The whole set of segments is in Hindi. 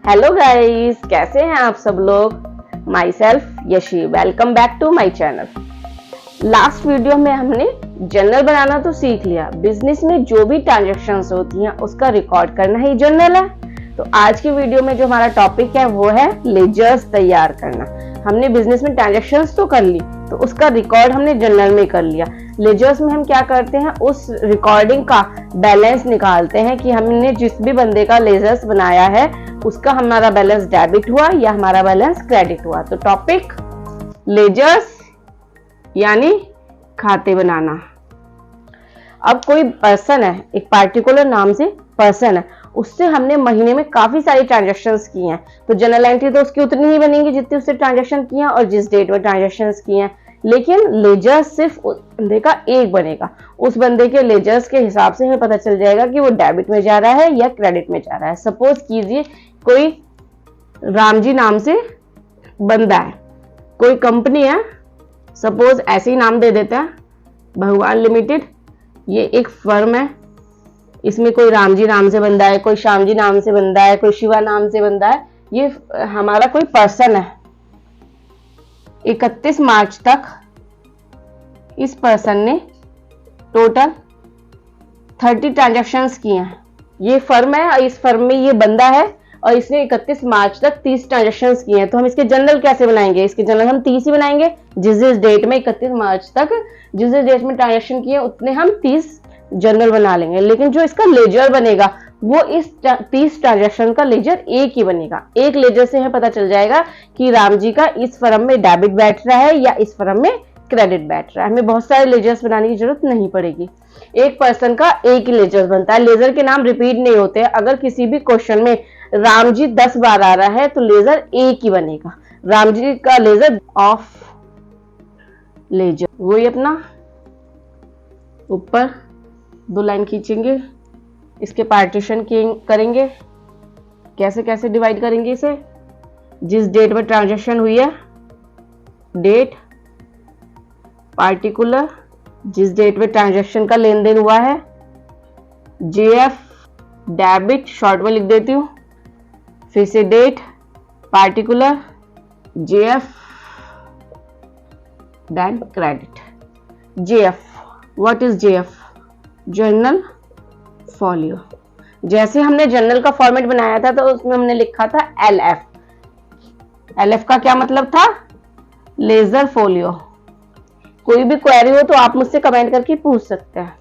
हेलो गाइस, कैसे हैं आप सब लोग। Myself Yashi, welcome back to my channel. Last video में हमने जर्नल बनाना तो सीख लिया। बिजनेस में जो भी ट्रांजेक्शन्स होती हैं उसका रिकॉर्ड करना ही जर्नल है। तो आज की वीडियो में जो हमारा टॉपिक है वो है लेजर्स तैयार करना। हमने बिजनेस में ट्रांजेक्शन्स तो कर ली, तो उसका रिकॉर्ड हमने जर्नल में कर लिया। लेजर्स में हम क्या करते हैं, उस रिकॉर्डिंग का बैलेंस निकालते हैं कि हमने जिस भी बंदे का लेजर्स बनाया है उसका हमारा बैलेंस डेबिट हुआ या हमारा बैलेंस क्रेडिट हुआ। तो टॉपिक लेजर्स यानी खाते बनाना। अब कोई पर्सन है, एक पार्टिकुलर नाम से पर्सन है, उससे हमने महीने में काफी सारी ट्रांजैक्शंस की हैं, तो जनरल एंट्री तो उसकी उतनी ही बनेगी जितनी उससे ट्रांजैक्शन की हैं और जिस डेट में ट्रांजैक्शंस की हैं। लेकिन लेजर सिर्फ उस बंदे का एक बनेगा। उस बंदे के लेजर्स के हिसाब से हमें पता चल जाएगा कि वो डेबिट में जा रहा है या क्रेडिट में जा रहा है। सपोज कीजिए कोई रामजी नाम से बंदा है, कोई कंपनी है, सपोज ऐसे ही नाम दे देते हैं भगवान लिमिटेड। ये एक फर्म है, इसमें कोई रामजी नाम से बंदा है, कोई श्यामजी नाम से बंदा है, कोई शिवा नाम से बंदा है। ये हमारा कोई पर्सन है। 31 मार्च तक इस पर्सन ने टोटल 30 ट्रांजैक्शंस किए हैं। ये फर्म है और इस फर्म में ये बंदा है और इसने 31 मार्च तक 30 ट्रांजैक्शंस किए हैं। तो हम इसके जनरल कैसे बनाएंगे? इसके जनरल हम 30 ही बनाएंगे। जिस डेट में 31 मार्च तक जिस डेट में ट्रांजैक्शन किए उतने हम 30 जनरल बना लेंगे। लेकिन जो इसका लेजर बनेगा वो इस 30 ट्रांजैक्शन का लेजर एक ही बनेगा। एक लेजर से हमें पता चल जाएगा कि राम जी का इस फर्म में डेबिट बैठ रहा है या इस फर्म में क्रेडिट बैठ रहा है। हमें बहुत सारे लेजर्स बनाने की जरूरत नहीं पड़ेगी। एक पर्सन का एक ही लेजर बनता है। लेजर के नाम रिपीट नहीं होते। अगर किसी भी क्वेश्चन में राम जी 10 बार आ रहा है तो लेजर एक ही बनेगा। राम जी का लेजर ऑफ लेजर, वही अपना ऊपर 2 लाइन खींचेंगे, इसके पार्टीशन करेंगे। कैसे कैसे डिवाइड करेंगे इसे? जिस डेट में ट्रांजैक्शन हुई है डेट, पार्टिकुलर जिस डेट में ट्रांजैक्शन का लेन देन हुआ है, जेएफ डेबिट शॉर्ट में लिख देती हूं, फिर से date, particular, JF then credit. JF, what is JF? Journal folio. जैसे हमने जर्नल का फॉर्मेट बनाया था तो उसमें हमने लिखा था एलएफ। एलएफ का क्या मतलब था? Ledger folio. कोई भी क्वेरी हो तो आप मुझसे कमेंट करके पूछ सकते हैं।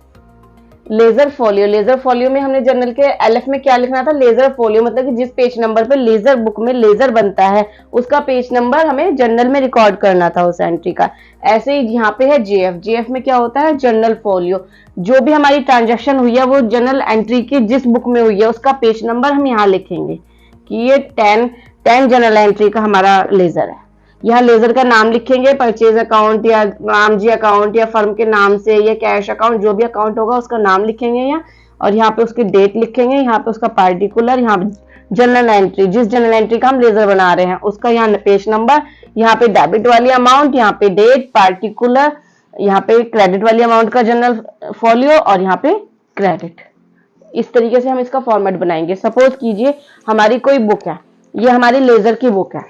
लेजर फोलियो, लेजर फोलियो में हमने जर्नल के एलएफ में क्या लिखना था? लेजर फोलियो, मतलब कि जिस पेज नंबर पे लेजर बुक में लेजर बनता है उसका पेज नंबर हमें जर्नल में रिकॉर्ड करना था उस एंट्री का। ऐसे ही यहाँ पे है जेएफ। जेएफ में क्या होता है? Journal folio. जो भी हमारी ट्रांजैक्शन हुई है वो जर्नल एंट्री की जिस बुक में हुई है उसका पेज नंबर हम यहाँ लिखेंगे कि ये 10 जर्नल एंट्री का हमारा लेजर है। यहाँ लेजर का नाम लिखेंगे, परचेज अकाउंट या राम जी अकाउंट या फर्म के नाम से या कैश अकाउंट, जो भी अकाउंट होगा उसका नाम लिखेंगे यहाँ, और यहाँ पे उसकी डेट लिखेंगे, यहाँ पे उसका पार्टिकुलर, यहाँ पे जनरल एंट्री, जिस जनरल एंट्री का हम लेजर बना रहे हैं उसका यहाँ पेज नंबर, यहाँ पे डेबिट वाली अमाउंट, यहाँ पे डेट, पार्टिकुलर, यहाँ पे क्रेडिट वाली अमाउंट का जनरल फॉलियो और यहाँ पे क्रेडिट। इस तरीके से हम इसका फॉर्मेट बनाएंगे। सपोज कीजिए हमारी कोई बुक है, ये हमारी लेजर की बुक है,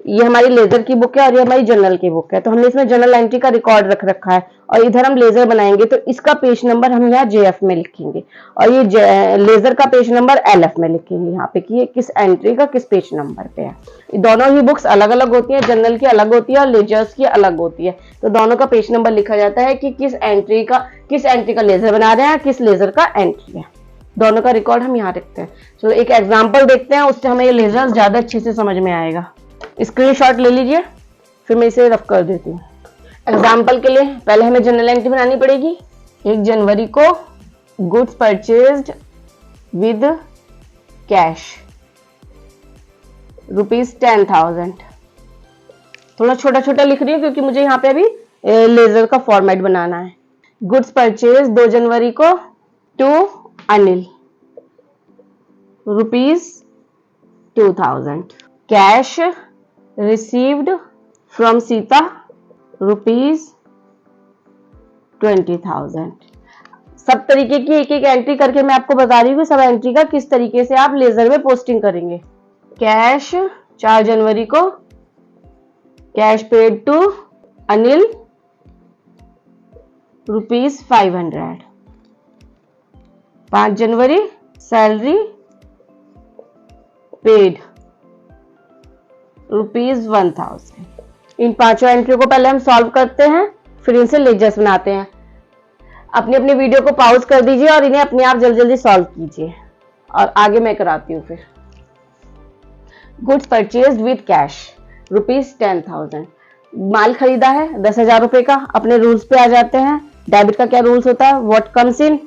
ये हमारी लेजर की बुक है और ये हमारी जर्नल की बुक है। तो हमने इसमें जर्नल एंट्री का रिकॉर्ड रख रखा है और इधर हम लेजर बनाएंगे तो इसका पेज नंबर हम यहाँ जेएफ में लिखेंगे और ये लेजर का पेज नंबर एलएफ में लिखेंगे यहाँ पे कि ये किस एंट्री का किस पेज नंबर पे है। दोनों ही बुक्स अलग अलग होती है, जर्नल की अलग होती है और लेजर्स की अलग होती है। तो दोनों का पेज नंबर लिखा जाता है कि किस एंट्री का लेजर बना रहे हैं, किस लेजर का एंट्री है। दोनों का रिकॉर्ड हम यहाँ रखते हैं। चलो एक एग्जाम्पल देखते हैं, उससे हमें ये लेजर ज्यादा अच्छे से समझ में आएगा। स्क्रीनशॉट ले लीजिए, फिर मैं इसे रफ कर देती हूँ। एग्जाम्पल के लिए पहले हमें जनरल एंट्री बनानी पड़ेगी। 1 जनवरी को गुड्स परचेज्ड विद कैश ₹10,000। थोड़ा छोटा छोटा लिख रही हूँ क्योंकि मुझे यहाँ पे अभी लेजर का फॉर्मेट बनाना है। गुड्स परचेज 2 जनवरी को to Anil ₹2,000। Cash received from Sita ₹20,000। सब तरीके की एक एक एंट्री करके मैं आपको बता रही हूँ कि सब एंट्री का किस तरीके से आप लेजर में पोस्टिंग करेंगे। कैश 4 जनवरी को कैश पेड टू अनिल ₹500। 5 जनवरी सैलरी पेड ₹1000। इन पांचों एंट्री को पहले हम सॉल्व करते हैं, फिर इनसे लेजर्स बनाते हैं। अपनी अपनी वीडियो को पॉज कर दीजिए और इन्हें अपने आप जल्दी जल्दी सॉल्व कीजिए और आगे मैं कराती हूँ। फिर गुड्स परचेज्ड विद कैश ₹10,000। माल खरीदा है 10,000 रुपए का। अपने रूल्स पे आ जाते हैं। डेबिट का क्या रूल्स होता है? व्हाट कम्स इन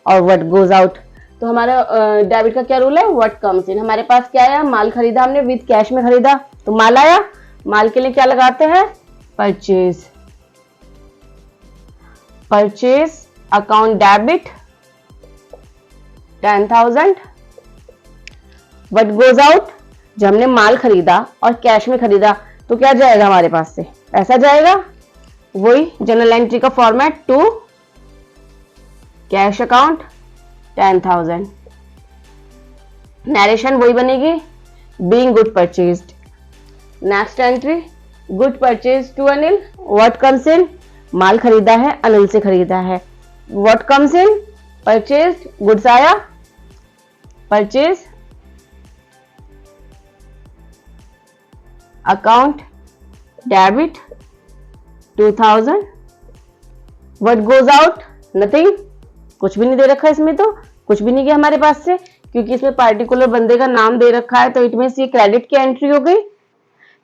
और व्हाट गोज आउट। तो हमारा डेबिट का क्या रूल है? What comes in. हमारे पास क्या आया? माल खरीदा हमने, विद कैश में खरीदा तो माल आया। माल के लिए क्या लगाते हैं? Purchase. Purchase account debit 10,000। What goes out, जब हमने माल खरीदा और कैश में खरीदा तो क्या जाएगा हमारे पास से? पैसा जाएगा। वही जनरल एंट्री का format, to cash account 10,000। Narration वही बनेगी, being good purchased. Next entry good purchase to Anil. What comes in, माल खरीदा है, अनिल से खरीदा है। What comes in, purchase, goods आया, purchase account debit 2000। What goes out, nothing, कुछ भी नहीं दे रखा इसमें, तो कुछ भी नहीं किया हमारे पास से, क्योंकि इसमें पार्टिकुलर बंदे का नाम दे रखा है, तो इट मींस ये क्रेडिट की एंट्री हो गई।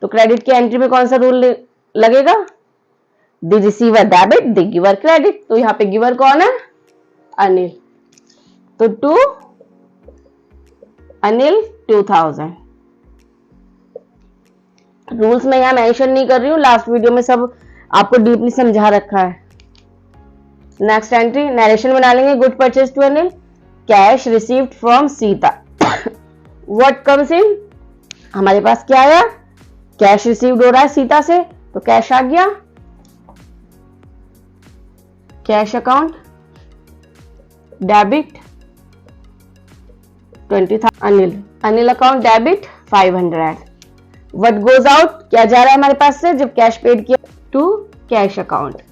तो क्रेडिट की एंट्री में कौन सा रूल लगेगा? The receiver debit, the giver credit. तो यहाँ पे गिवर कौन है? अनिल। तो टू अनिल 2000। रूल्स में यहाँ मेंशन नहीं कर रही हूँ, लास्ट वीडियो में सब आपको डीपली समझा रखा है। नेक्स्ट एंट्री नरेशन बना लेंगे। Good purchase to Anil, cash received from Sita. What comes in, हमारे पास क्या आया? कैश रिसीव्ड हो रहा है सीता से, तो कैश आ गया। Cash account debit 20,000 Anil. Anil account debit 500। What goes out, क्या जा रहा है हमारे पास से जब कैश पेड किया? To cash account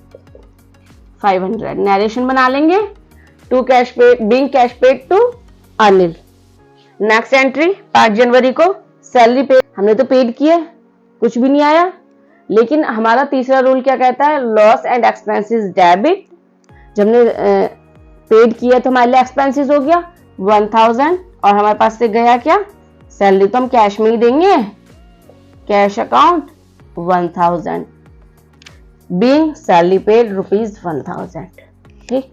500। नरेशन बना लेंगे। To cash paid, being cash paid to Anil. Next entry 5 जनवरी को सैलरी पेड। हमने तो पेड किए, कुछ भी नहीं आया। लेकिन हमारा तीसरा रूल क्या कहता है? Loss and expenses debit. जब हमने पेड किया तो हमारे लिए एक्सपेंसेस हो गया 1000 और हमारे पास से गया क्या? सैलरी तो हम कैश में ही देंगे। Cash account 1000 being salary paid ₹1000। ठीक,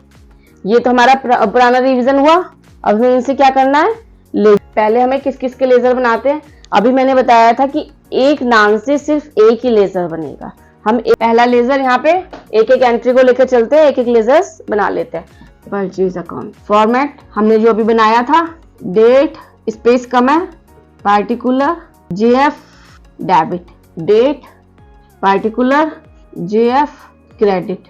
ये तो हमारा पुराना रिवीजन हुआ। अब हमें इनसे क्या करना है? पहले हमें किस किस के लेजर बनाते हैं। अभी मैंने बताया था कि एक नाम से सिर्फ एक ही लेजर बनेगा। हम पहला लेजर यहाँ पे एक एक एंट्री को लेकर चलते हैं, एक एक लेजर्स बना लेते हैं। परचेज अकाउंट फॉर्मेट हमने जो अभी बनाया था, डेट स्पेस कम है, particular JF debit, date particular JF credit.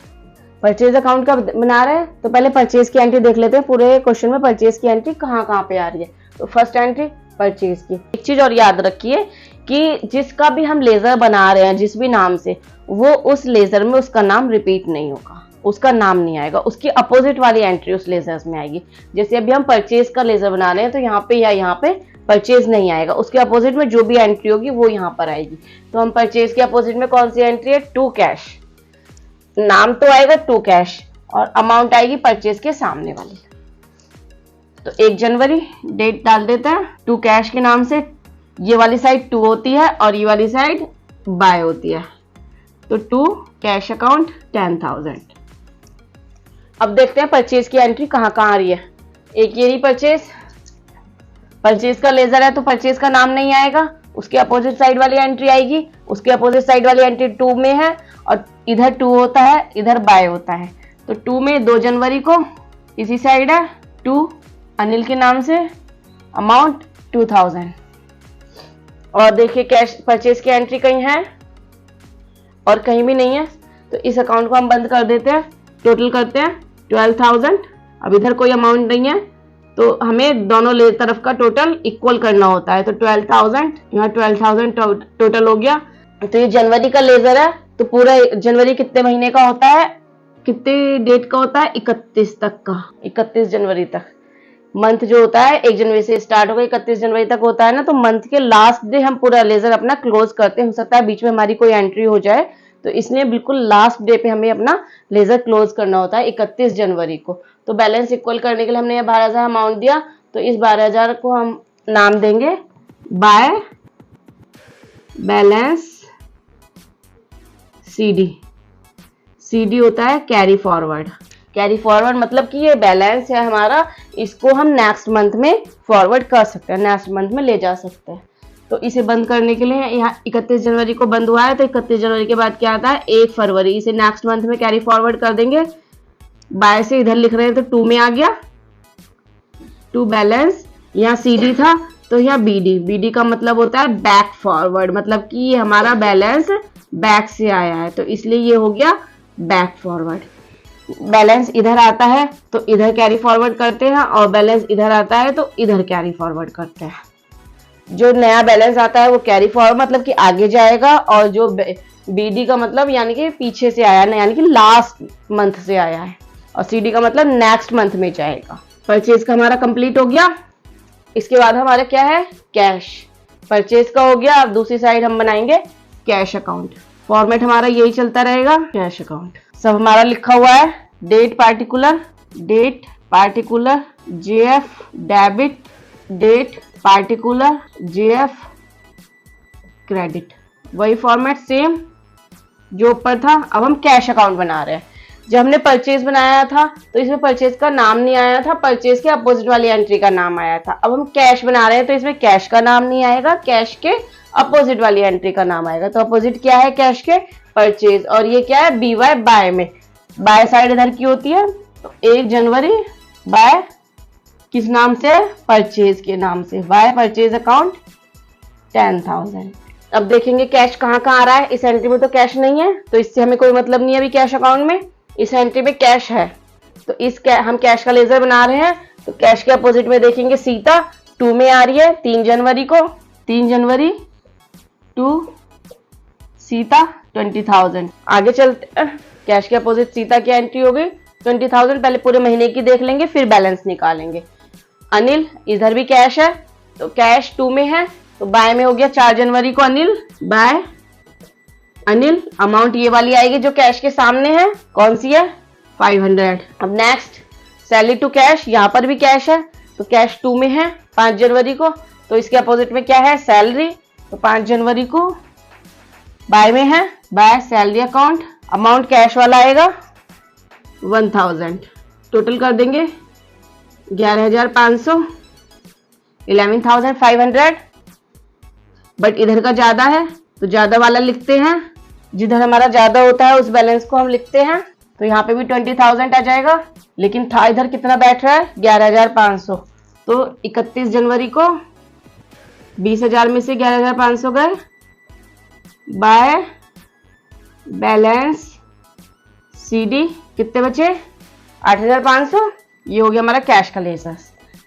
Purchase account का बना रहे हैं तो पहले परचेज की एंट्री देख लेते हैं। पूरे क्वेश्चन में परचेज की एंट्री कहाँ पे आ रही है। तो फर्स्ट एंट्री परचेज की। एक चीज और याद रखिए कि जिसका भी हम लेजर बना रहे हैं जिस भी नाम से, वो उस लेजर में उसका नाम रिपीट नहीं होगा, उसका नाम नहीं आएगा, उसकी अपोजिट वाली एंट्री उस लेजर्स में आएगी। जैसे अभी हम परचेज का लेजर बना रहे हैं तो यहाँ पे या यहाँ पे परचेज नहीं आएगा, उसके अपोजिट में जो भी एंट्री होगी वो यहाँ पर आएगी। तो हम परचेज के अपोजिट में कौन सी एंट्री है? To cash. नाम तो आएगा टू कैश और अमाउंट आएगी परचेज के सामने वाली। तो 1 जनवरी डेट डाल देते हैं। टू कैश के नाम से ये वाली साइड टू होती है और ये वाली साइड बाय होती है। तो टू कैश अकाउंट 10,000। अब देखते हैं परचेज की एंट्री कहाँ आ रही है। एक ये रही परचेज। परचेज का लेजर है तो परचेज का नाम नहीं आएगा, उसके अपोजिट साइड वाली एंट्री आएगी। उसके अपोजिट साइड वाली एंट्री 2 में है और इधर 2 होता है, इधर बाय होता है। तो 2 में 2 जनवरी को इसी साइड है 2 अनिल के नाम से, अमाउंट 2000। और देखिए कैश परचेज की एंट्री कहीं है और कहीं भी नहीं है, तो इस अकाउंट को हम बंद कर देते हैं। टोटल करते हैं 12,000। अब इधर कोई अमाउंट नहीं है तो हमें दोनों तरफ का टोटल इक्वल करना होता है। तो 12,000, यहाँ 12,000 टोटल हो गया। तो ये जनवरी का लेजर है, तो पूरा जनवरी कितने महीने का होता है, कितने डेट का होता है, 31 तक का, 31 जनवरी तक। मंथ जो होता है 1 जनवरी से स्टार्ट होकर 31 जनवरी तक होता है ना, तो मंथ के लास्ट डे हम पूरा लेजर अपना क्लोज करते हैं। हो सकता है बीच में हमारी कोई एंट्री हो जाए, तो इसलिए बिल्कुल लास्ट डे पे हमें अपना लेजर क्लोज करना होता है 31 जनवरी को। तो बैलेंस इक्वल करने के लिए हमने 12,000 अमाउंट दिया, तो इस 12,000 को हम नाम देंगे बाय बैलेंस CD। CD होता है कैरी फॉरवर्ड। कैरी फॉरवर्ड मतलब कि ये बैलेंस है हमारा, इसको हम नेक्स्ट मंथ में फॉरवर्ड कर सकते हैं, नेक्स्ट मंथ में ले जा सकते हैं। तो इसे बंद करने के लिए यहाँ 31 जनवरी को बंद हुआ है, तो 31 जनवरी के बाद क्या आता है 1 फरवरी, इसे नेक्स्ट मंथ में कैरी फॉरवर्ड कर देंगे। बाय से इधर लिख रहे हैं तो 2 में आ गया, 2 बैलेंस, यहाँ CD था तो यहाँ BD का मतलब होता है बैक फॉरवर्ड, मतलब कि ये हमारा बैलेंस बैक से आया है, तो इसलिए ये हो गया बैक फॉरवर्ड। बैलेंस इधर आता है तो इधर कैरी फॉरवर्ड करते हैं, और बैलेंस इधर आता है तो इधर कैरी फॉरवर्ड करते हैं। जो नया बैलेंस आता है वो कैरी फॉरवर्ड मतलब कि आगे जाएगा, और जो BD का मतलब यानी कि पीछे से आया ना, यानी कि लास्ट मंथ से आया है, और CD का मतलब नेक्स्ट मंथ में जाएगा। परचेज का हमारा कंप्लीट हो गया। इसके बाद हमारा क्या है, कैश। परचेज का हो गया, अब दूसरी साइड हम बनाएंगे कैश अकाउंट। फॉर्मेट हमारा यही चलता रहेगा, कैश अकाउंट। सब हमारा लिखा हुआ है, date particular JF debit, date particular JF credit, वही फॉर्मेट सेम जो ऊपर था। अब हम कैश अकाउंट बना रहे हैं। जब हमने परचेज बनाया था तो इसमें परचेज का नाम नहीं आया था, परचेज के अपोजिट वाली एंट्री का नाम आया था। अब हम कैश बना रहे हैं तो इसमें कैश का नाम नहीं आएगा, कैश के अपोजिट वाली एंट्री का नाम आएगा। तो अपोजिट क्या है कैश के, परचेज, और ये क्या है BY बाय में, बाय साइड इधर की होती है। तो 1 जनवरी बाय किस नाम से, परचेज के नाम से, बाय परचेज अकाउंट 10,000। अब देखेंगे कैश कहाँ कहाँ आ रहा है। इस एंट्री में तो कैश नहीं है, तो इससे हमें कोई मतलब नहीं है अभी कैश अकाउंट में। इस एंट्री में कैश है, तो हम कैश का लेजर बना रहे हैं। तो कैश के अपोजिट में देखेंगे सीता 2 में आ रही है, 3 जनवरी को, 3 जनवरी 2 सीता 20,000। आगे चलते हैं, कैश के अपोजिट सीता की एंट्री हो गई 20,000। पहले पूरे महीने की देख लेंगे फिर बैलेंस निकालेंगे। अनिल, इधर भी कैश है, तो कैश 2 में है, तो बाय में हो गया 4 जनवरी को अनिल, बाय अनिल। अमाउंट ये वाली आएगी जो कैश के सामने है, कौन सी है 500। अब नेक्स्ट सैलरी टू कैश, यहाँ पर भी कैश है, तो कैश 2 में है 5 जनवरी को, तो इसके अपोजिट में क्या है सैलरी, तो 5 जनवरी को बाय में है, by salary account. Amount cash वाला आएगा 1,000, टोटल कर देंगे 11,500, 11,500। बट इधर का ज्यादा है तो ज्यादा वाला लिखते हैं, जिधर हमारा ज्यादा होता है उस बैलेंस को हम लिखते हैं। तो यहाँ पे भी 20,000 आ जाएगा, लेकिन था इधर कितना बैठ रहा है 11,500। तो 31 जनवरी को 20,000 में से 11,500 गए, बाय बैलेंस CD कितने बचे 8,500। ये हो गया हमारा कैश का लेजर।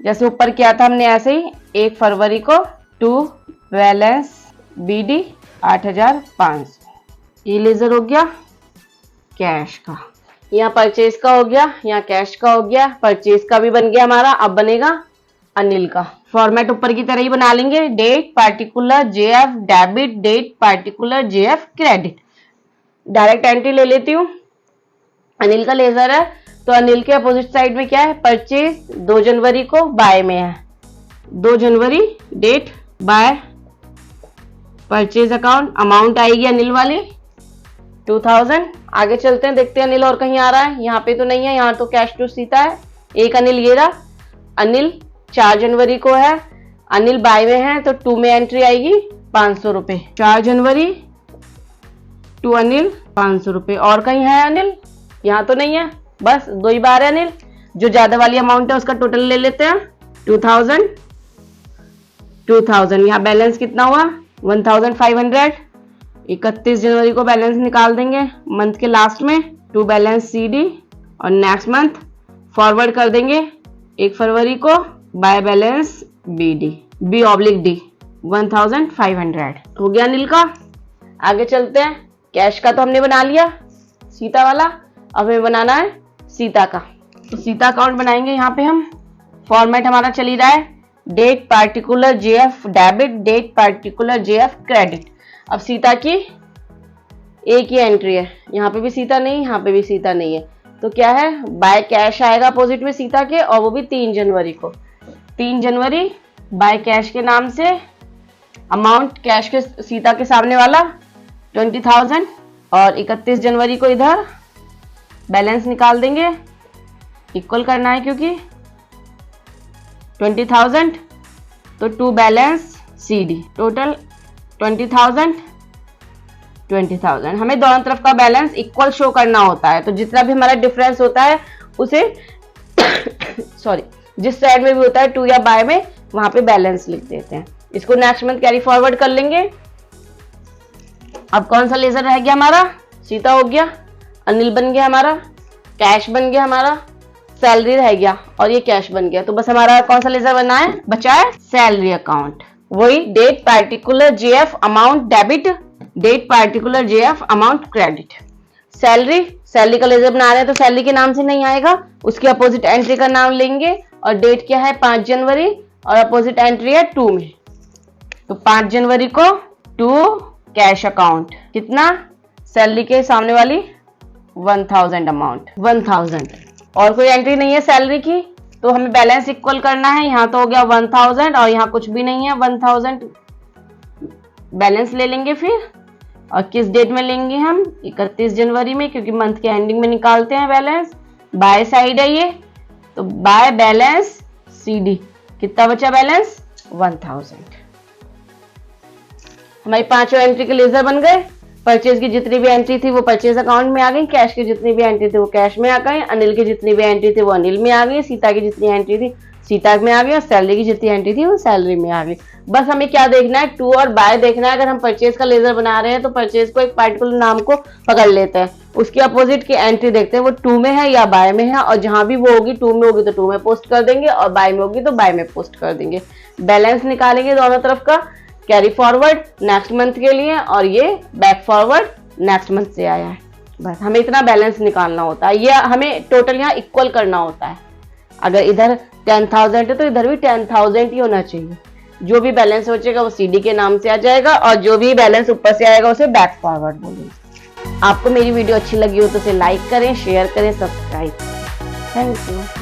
जैसे ऊपर किया था हमने ऐसे ही 1 फरवरी को 2 बैलेंस BD 8,500, ये लेजर हो गया कैश का। यहाँ परचेज का हो गया, यहाँ कैश का हो गया, परचेज का भी बन गया हमारा। अब बनेगा अनिल का। फॉर्मेट ऊपर की तरह ही बना लेंगे, date particular JF debit, date particular JF credit. Direct entry ले लेती हूँ। अनिल का लेजर है, तो अनिल के अपोजिट साइड में क्या है परचेज, 2 जनवरी को बाय में है, 2 जनवरी date by purchase account. Amount आएगी अनिल वाली 2,000। आगे चलते हैं, देखते हैं अनिल और कहीं आ रहा है, यहाँ पे तो नहीं है, यहाँ तो कैश टू सीता है। एक अनिल ये रहा, अनिल 4 जनवरी को है, अनिल बाय में है, तो 2 में एंट्री आएगी 500 रुपए। 4 जनवरी टू अनिल 500 रुपए। और कहीं है अनिल, यहाँ तो नहीं है, बस 2 ही बार है अनिल। जो ज्यादा वाली अमाउंट है उसका टोटल ले लेते हैं 2,000। 2,000 यहाँ बैलेंस कितना हुआ 1,500। 31 जनवरी को बैलेंस निकाल देंगे मंथ के लास्ट में, 2 बैलेंस CD, और नेक्स्ट मंथ फॉरवर्ड कर देंगे 1 फरवरी को बाय बैलेंस BD, B/D 1500 हो गया अनिल का। आगे चलते हैं, कैश का तो हमने बना लिया सीता वाला, अब हमें बनाना है सीता का। तो सीता अकाउंट बनाएंगे। यहाँ पे हम फॉर्मेट हमारा चल ही रहा है date particular JF debit, date particular JF credit. अब सीता की एक ही एंट्री है, यहाँ पे भी सीता नहीं, यहाँ पे भी सीता नहीं है, तो क्या है बाय कैश आएगा अपोजिट में सीता के, और वो भी 3 जनवरी को। 3 जनवरी बाय कैश के नाम से अमाउंट कैश के सीता के सामने वाला 20,000, और 31 जनवरी को इधर बैलेंस निकाल देंगे, इक्वल करना है क्योंकि 20,000 तो टू बैलेंस CD, टोटल 20,000 20,000। हमें दोनों तरफ का बैलेंस इक्वल शो करना होता है, तो जितना भी हमारा डिफरेंस होता है उसे सॉरी जिस साइड में भी होता है टू या बाय में, वहां पे बैलेंस लिख देते हैं। इसको नेक्स्ट मंथ कैरी फॉरवर्ड कर लेंगे। अब कौन सा लेजर रह गया हमारा, सीता हो गया, अनिल बन गया हमारा, कैश बन गया हमारा, सैलरी रह गया और ये कैश बन गया। तो बस हमारा कौन सा लेजर बना है, बचा है सैलरी अकाउंट। वही date particular JF amount debit, date particular JF amount credit. Salary का लेजर बना रहे हैं तो सैलरी के नाम से नहीं आएगा, उसके अपोजिट एंट्री का नाम लेंगे, और डेट क्या है 5 जनवरी और अपोजिट एंट्री है 2 में। तो 5 जनवरी को टू कैश अकाउंट, कितना सैलरी के सामने वाली 1000 अमाउंट 1000, और कोई एंट्री नहीं है सैलरी की, तो हमें बैलेंस इक्वल करना है। यहाँ तो हो गया 1000 और यहाँ कुछ भी नहीं है 1000, बैलेंस ले लेंगे फिर, और किस डेट में लेंगे हम 31 जनवरी में, क्योंकि मंथ के एंडिंग में निकालते हैं बैलेंस। बाय साइड है ये, तो बाय बैलेंस CD, कितना बचा बैलेंस 1000। हमारी 5 एंट्री के लेजर बन गए। परचेज की जितनी भी एंट्री थी वो परचेज अकाउंट में आ गई, कैश की जितनी भी एंट्री थी वो कैश में आ गई, अनिल की जितनी भी एंट्री थी वो अनिल में आ गई, सीता की जितनी एंट्री थी सीता में आ गई, और सैलरी की जितनी एंट्री थी वो सैलरी में आ गई। बस हमें क्या देखना है, टू और बाय देखना है। अगर हम परचेज का लेजर बना रहे हैं तो परचेज को एक पार्टिकुलर नाम को पकड़ लेते हैं, उसके अपोजिट की एंट्री देखते हैं वो 2 में है या बाय में है, और जहां भी वो होगी 2 में होगी तो 2 में पोस्ट कर देंगे, और बाय में होगी तो बाय में पोस्ट कर देंगे। बैलेंस निकालेंगे दोनों तरफ का, कैरी फॉरवर्ड नेक्स्ट मंथ के लिए, और ये बैक फॉरवर्ड नेक्स्ट मंथ से आया है। बस हमें इतना बैलेंस निकालना होता है, ये हमें टोटल यहाँ इक्वल करना होता है। अगर इधर 10,000 है तो इधर भी 10,000 ही होना चाहिए। जो भी बैलेंस बचेगा वो CD के नाम से आ जाएगा, और जो भी बैलेंस ऊपर से आएगा उसे बैक फॉरवर्ड बोलेंगे। आपको मेरी वीडियो अच्छी लगी हो तो उसे लाइक करें, शेयर करें, सब्सक्राइब करें। Thank you.